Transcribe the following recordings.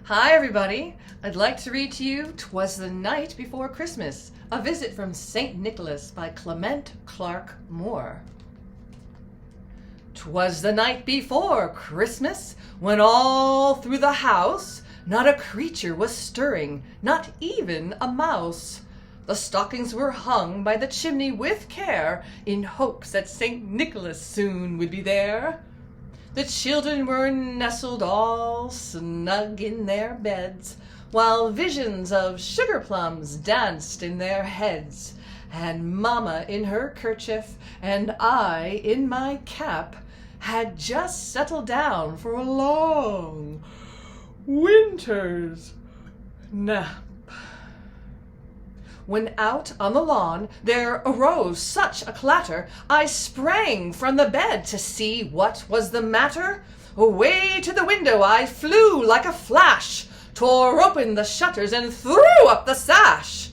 Hi, everybody. I'd like to read to you "Twas the Night Before Christmas, a Visit from St. Nicholas" by Clement, Clarke, Moore. 'Twas the night before Christmas, when all through the house not a creature was stirring, not even a mouse. The stockings were hung by the chimney with care, in hopes that St. Nicholas soon would be there. The children were nestled all snug in their beds, while visions of sugar plums danced in their heads. And Mamma in her kerchief, and I in my cap, had just settled down for a long winter's nap. When out on the lawn there arose such a clatter, I sprang from the bed to see what was the matter. Away to the window I flew like a flash, tore open the shutters and threw up the sash.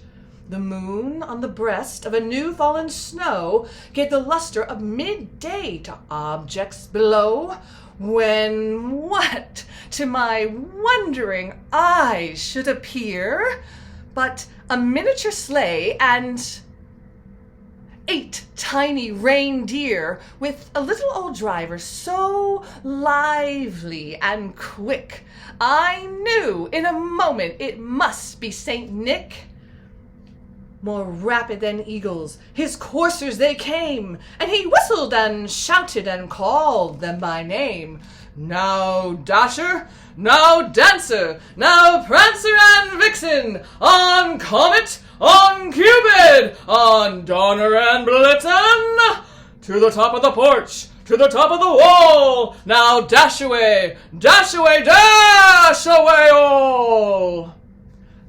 The moon on the breast of a new-fallen snow gave the luster of midday to objects below, when what to my wondering eyes should appear but a miniature sleigh and 8 tiny reindeer, with a little old driver so lively and quick, I knew in a moment it must be St. Nick. More rapid than eagles, his coursers they came, and he whistled and shouted and called them by name. Now Dasher, now Dancer, now Prancer and Vixen, on Comet, on Cupid, on Donner and Blitzen, to the top of the porch, to the top of the wall, now dash away, dash away, dash away all.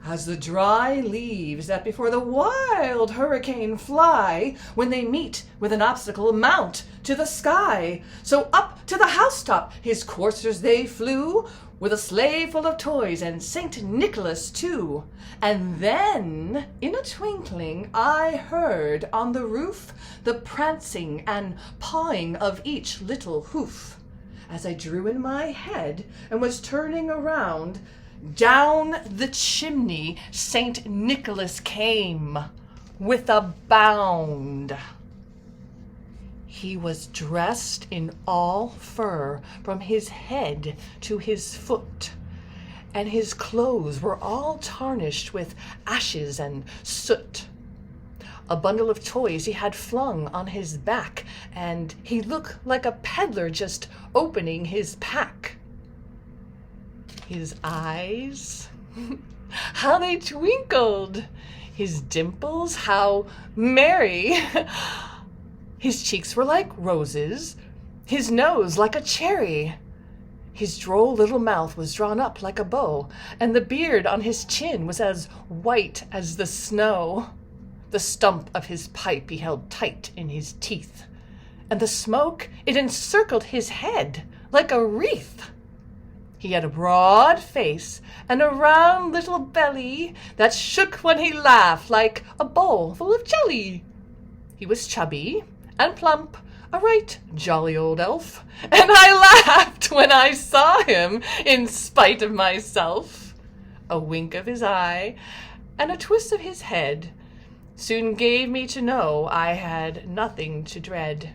As the dry leaves that before the wild hurricane fly, when they meet with an obstacle, mount to the sky, so up to the housetop his coursers they flew, with a sleigh full of toys and St. Nicholas too. And then, in a twinkling, I heard on the roof the prancing and pawing of each little hoof. As I drew in my head and was turning around, down the chimney St. Nicholas came with a bound. He was dressed in all fur from his head to his foot, and his clothes were all tarnished with ashes and soot. A bundle of toys he had flung on his back, and he looked like a peddler just opening his pack. His eyes, how they twinkled! His dimples, how merry! His cheeks were like roses, his nose like a cherry. His droll little mouth was drawn up like a bow, and the beard on his chin was as white as the snow. The stump of his pipe he held tight in his teeth, and the smoke, it encircled his head like a wreath. He had a broad face and a round little belly that shook when he laughed like a bowl full of jelly. He was chubby and plump, a right jolly old elf, and I laughed when I saw him in spite of myself. A wink of his eye and a twist of his head soon gave me to know I had nothing to dread.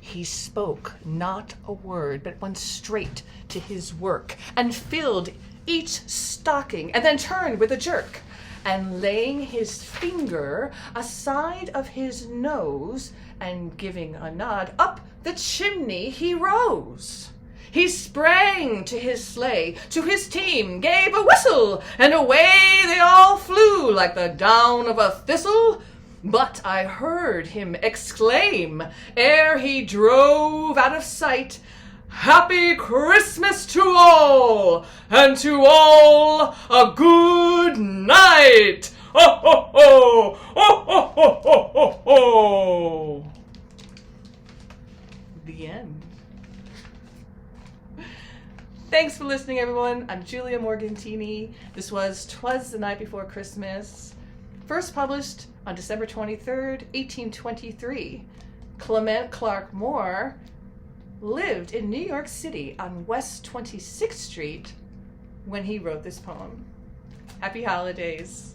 He spoke not a word, but went straight to his work, and filled each stocking, and then turned with a jerk, and laying his finger aside of his nose, and giving a nod, up the chimney he rose. He sprang to his sleigh, to his team, gave a whistle, and away they all flew like the down of a thistle. But I heard him exclaim, ere he drove out of sight, "Happy Christmas to all, and to all a good night! Ho, ho, ho! Ho, ho, ho, ho, ho, ho!" The end. Thanks for listening, everyone. I'm Julia Morgantini. This was "Twas the Night Before Christmas," first published on December 23rd, 1823. Clement, Clarke, Moore lived in New York City on West 26th Street when he wrote this poem. Happy holidays.